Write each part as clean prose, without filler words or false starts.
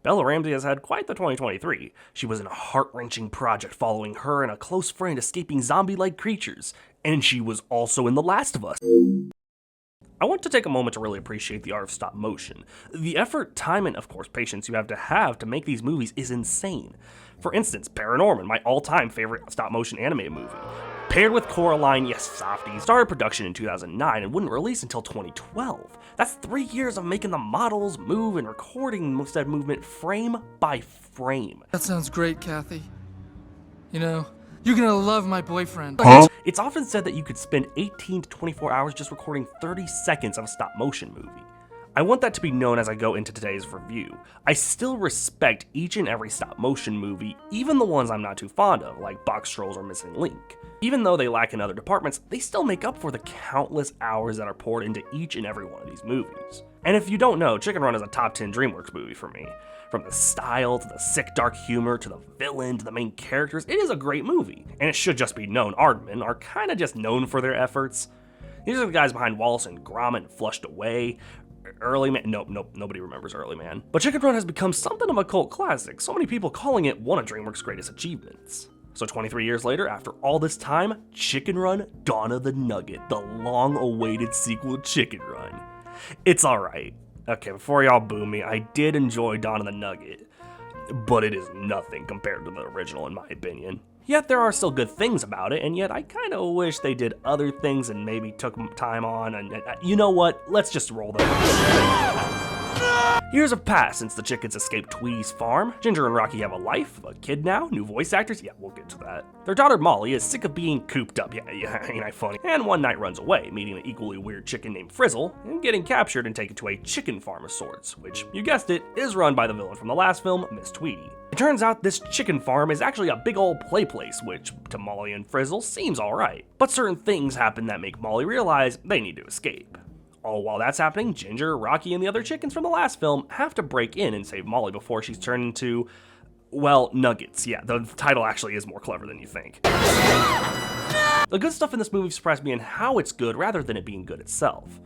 Bella Ramsey has had quite the 2023. She was in a heart-wrenching project following her and a close friend escaping zombie-like creatures, and she was also in The Last of Us. I want to take a moment to really appreciate the art of stop motion. The effort, time, and of course patience you have to make these movies is insane. For instance, Paranorman, my all-time favorite stop motion animated movie. Paired with Coraline, yes, softies, started production in 2009 and wouldn't release until 2012. That's 3 years of making the models move and recording said movement frame by frame. That sounds great, Kathy. You know, you're gonna love my boyfriend. It's often said that you could spend 18 to 24 hours just recording 30 seconds of a stop motion movie. I want that to be known as I go into today's review. I still respect each and every stop motion movie, even the ones I'm not too fond of, like Box Trolls or Missing Link. Even though they lack in other departments, they still make up for the countless hours that are poured into each and every one of these movies. And if you don't know, Chicken Run is a top 10 DreamWorks movie for me. From the style, to the sick dark humor, to the villain, to the main characters, it is a great movie. And it should just be known, Aardman are kinda just known for their efforts. These are the guys behind Wallace and Gromit and Flushed Away, Early Man, nope, nobody remembers Early Man. But Chicken Run has become something of a cult classic, so many people calling it one of DreamWorks' greatest achievements. So 23 years later, after all this time, Chicken Run: Dawn of the Nugget, the long-awaited sequel to Chicken Run. It's alright. Okay, before y'all boo me, I did enjoy Dawn of the Nugget, but it is nothing compared to the original in my opinion. Yet there are still good things about it, and yet I kinda wish they did other things and maybe took time on, and you know what, let's just roll them. Years have passed since the chickens escaped Tweety's farm. Ginger and Rocky have a life, a kid now, new voice actors, yeah, we'll get to that. Their daughter Molly is sick of being cooped up, yeah, ain't I funny? And one night runs away, meeting an equally weird chicken named Frizzle, and getting captured and taken to a chicken farm of sorts, which, you guessed it, is run by the villain from the last film, Miss Tweety. It turns out this chicken farm is actually a big old play place, which, to Molly and Frizzle, seems alright. But certain things happen that make Molly realize they need to escape. All while that's happening, Ginger, Rocky, and the other chickens from the last film have to break in and save Molly before she's turned into, well, Nuggets. Yeah, the title actually is more clever than you think. The good stuff in this movie surprised me in how it's good rather than it being good itself.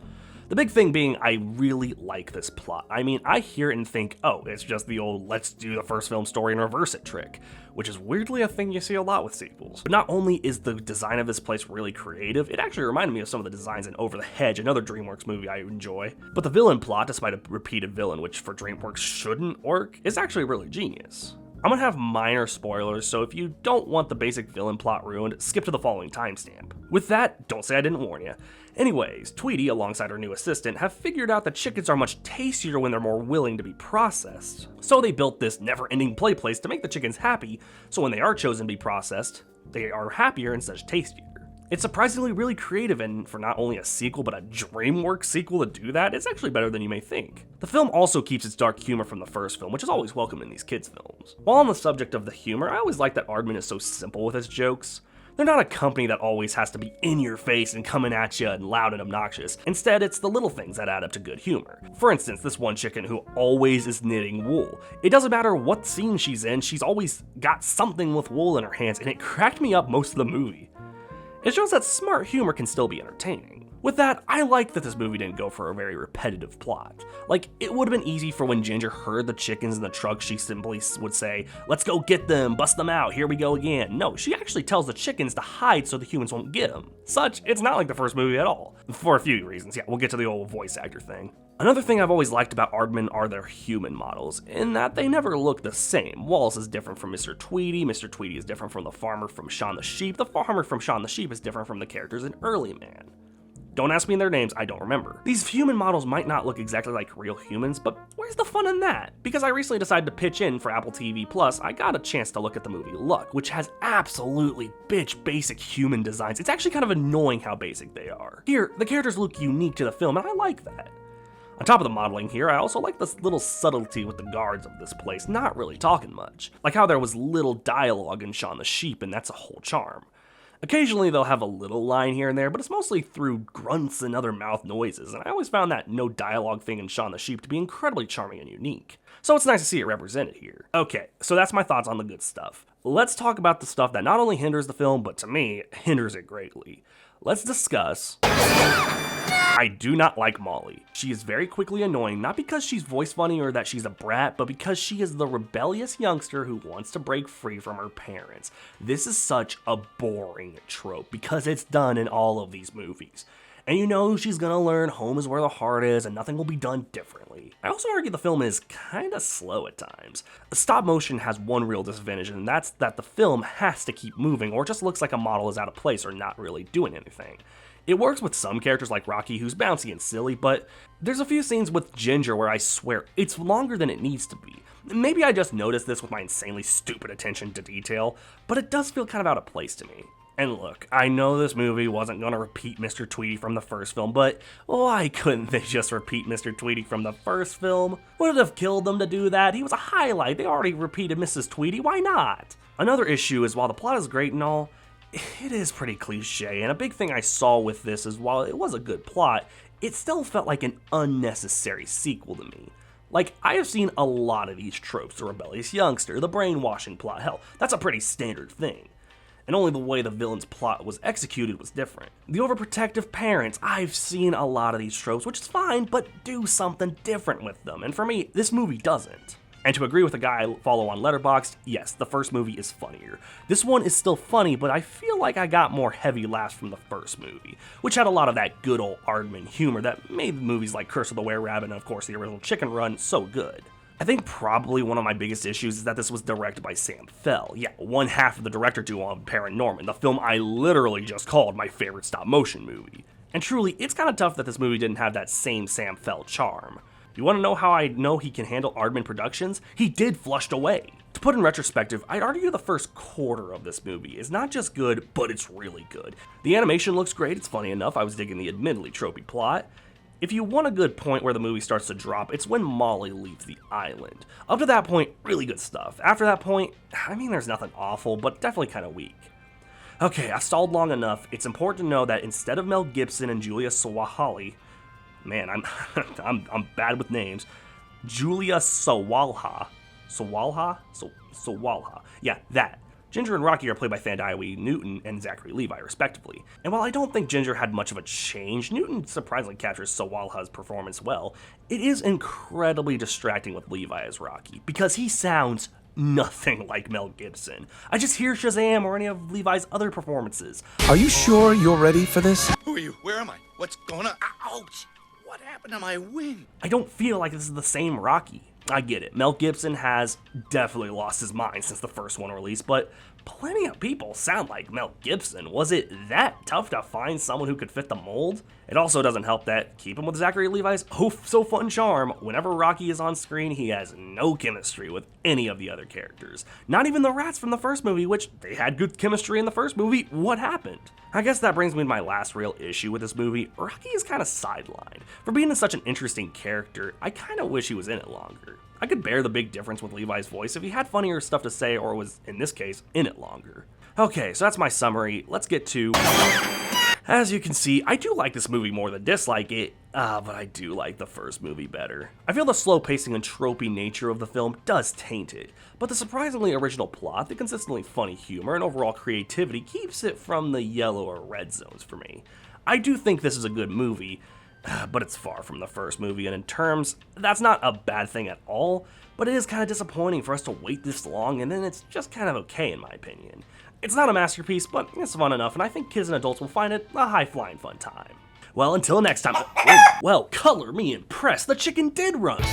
The big thing being, I really like this plot. I mean, I hear it and think, oh, it's just the old let's do the first film story and reverse it trick, which is weirdly a thing you see a lot with sequels. But not only is the design of this place really creative, it actually reminded me of some of the designs in Over the Hedge, another DreamWorks movie I enjoy. But the villain plot, despite a repeated villain, which for DreamWorks shouldn't work, is actually really genius. I'm gonna have minor spoilers, so if you don't want the basic villain plot ruined, skip to the following timestamp. With that, don't say I didn't warn you. Anyways, Tweety, alongside her new assistant, have figured out that chickens are much tastier when they're more willing to be processed. So they built this never-ending play place to make the chickens happy, so when they are chosen to be processed, they are happier and such tastier. It's surprisingly really creative, and for not only a sequel, but a DreamWorks sequel to do that, it's actually better than you may think. The film also keeps its dark humor from the first film, which is always welcome in these kids' films. While on the subject of the humor, I always like that Aardman is so simple with his jokes. They're not a company that always has to be in your face and coming at you and loud and obnoxious. Instead, it's the little things that add up to good humor. For instance, this one chicken who always is knitting wool. It doesn't matter what scene she's in, she's always got something with wool in her hands, and it cracked me up most of the movie. It shows that smart humor can still be entertaining. With that, I like that this movie didn't go for a very repetitive plot. Like, it would have been easy for when Ginger heard the chickens in the truck, she simply would say, let's go get them, bust them out, here we go again. No, she actually tells the chickens to hide so the humans won't get them. Such, it's not like the first movie at all. For a few reasons, yeah, we'll get to the old voice actor thing. Another thing I've always liked about Aardman are their human models, in that they never look the same. Wallace is different from Mr. Tweety is different from the farmer from Shaun the Sheep, the farmer from Shaun the Sheep is different from the characters in Early Man. Don't ask me their names, I don't remember. These human models might not look exactly like real humans, but where's the fun in that? Because I recently decided to pitch in for Apple TV Plus, I got a chance to look at the movie Luck, which has absolutely basic human designs. It's actually kind of annoying how basic they are. Here, the characters look unique to the film, and I like that. On top of the modeling here, I also like this little subtlety with the guards of this place, not really talking much. Like how there was little dialogue in Shaun the Sheep, and that's a whole charm. Occasionally they'll have a little line here and there, but it's mostly through grunts and other mouth noises, and I always found that no dialogue thing in Shaun the Sheep to be incredibly charming and unique. So it's nice to see it represented here. Okay, so that's my thoughts on the good stuff. Let's talk about the stuff that not only hinders the film, but to me, hinders it greatly. Let's discuss I do not like Molly. She is very quickly annoying, not because she's voice funny or that she's a brat, but because she is the rebellious youngster who wants to break free from her parents. This is such a boring trope because it's done in all of these movies. And you know she's gonna learn home is where the heart is and nothing will be done differently. I also argue the film is kinda slow at times. Stop motion has one real disadvantage, and that's that the film has to keep moving or just looks like a model is out of place or not really doing anything. It works with some characters like Rocky, who's bouncy and silly, but there's a few scenes with Ginger where I swear it's longer than it needs to be. Maybe I just noticed this with my insanely stupid attention to detail, but it does feel kind of out of place to me. And look, I know this movie wasn't going to repeat Mr. Tweety from the first film, but why couldn't they just repeat Mr. Tweety from the first film? Would it have killed them to do that? He was a highlight. They already repeated Mrs. Tweety. Why not? Another issue is while the plot is great and all, it is pretty cliche, and a big thing I saw with this is while it was a good plot, it still felt like an unnecessary sequel to me. Like, I have seen a lot of these tropes, the rebellious youngster, the brainwashing plot, hell, that's a pretty standard thing. And only the way the villain's plot was executed was different. The overprotective parents, I've seen a lot of these tropes, which is fine, but do something different with them, and for me, this movie doesn't. And to agree with a guy I follow on Letterboxd, yes, the first movie is funnier. This one is still funny, but I feel like I got more heavy laughs from the first movie, which had a lot of that good old Aardman humor that made movies like Curse of the Were-Rabbit and of course the original Chicken Run so good. I think probably one of my biggest issues is that this was directed by Sam Fell. Yeah, one half of the director duo on Paranorman, the film I literally just called my favorite stop-motion movie. And truly, it's kind of tough that this movie didn't have that same Sam Fell charm. You want to know how I know he can handle Aardman Productions? He did Flushed Away. To put in retrospective, I'd argue the first quarter of this movie is not just good, but it's really good. The animation looks great, it's funny enough, I was digging the admittedly tropey plot. If you want a good point where the movie starts to drop, it's when Molly leaves the island. Up to that point, really good stuff. After that point, I mean there's nothing awful, but definitely kind of weak. Okay, I stalled long enough. It's important to know that instead of Mel Gibson and Julia Sawalha, man, I'm bad with names. Julia Sawalha. Sawalha. Yeah, that. Ginger and Rocky are played by Thandai Newton and Zachary Levi, respectively. And while I don't think Ginger had much of a change, Newton surprisingly captures Sawalha's performance well. It is incredibly distracting with Levi as Rocky, because he sounds nothing like Mel Gibson. I just hear Shazam or any of Levi's other performances. Are you sure you're ready for this? Who are you? Where am I? What's going on? Ouch! What happened to my wing? I don't feel like this is the same Rocky. I get it, Mel Gibson has definitely lost his mind since the first one released, but plenty of people sound like Mel Gibson. Was it that tough to find someone who could fit the mold? It also doesn't help that, keep him with Zachary Levi's so fun charm, whenever Rocky is on screen, he has no chemistry with any of the other characters. Not even the rats from the first movie, which they had good chemistry in the first movie. What happened? I guess that brings me to my last real issue with this movie. Rocky is kind of sidelined. For being such an interesting character, I kind of wish he was in it longer. I could bear the big difference with Levi's voice if he had funnier stuff to say or was, in this case, in it longer. Okay, so that's my summary. Let's get to... As you can see, I do like this movie more than dislike it, but I do like the first movie better. I feel the slow pacing and tropey nature of the film does taint it, but the surprisingly original plot, the consistently funny humor, and overall creativity keeps it from the yellow or red zones for me. I do think this is a good movie, but it's far from the first movie, and in terms, that's not a bad thing at all, but it is kind of disappointing for us to wait this long, and then it's just kind of okay in my opinion. It's not a masterpiece, but it's fun enough, and I think kids and adults will find it a high-flying fun time. Well, until next time, well, color me impressed, the chicken did run!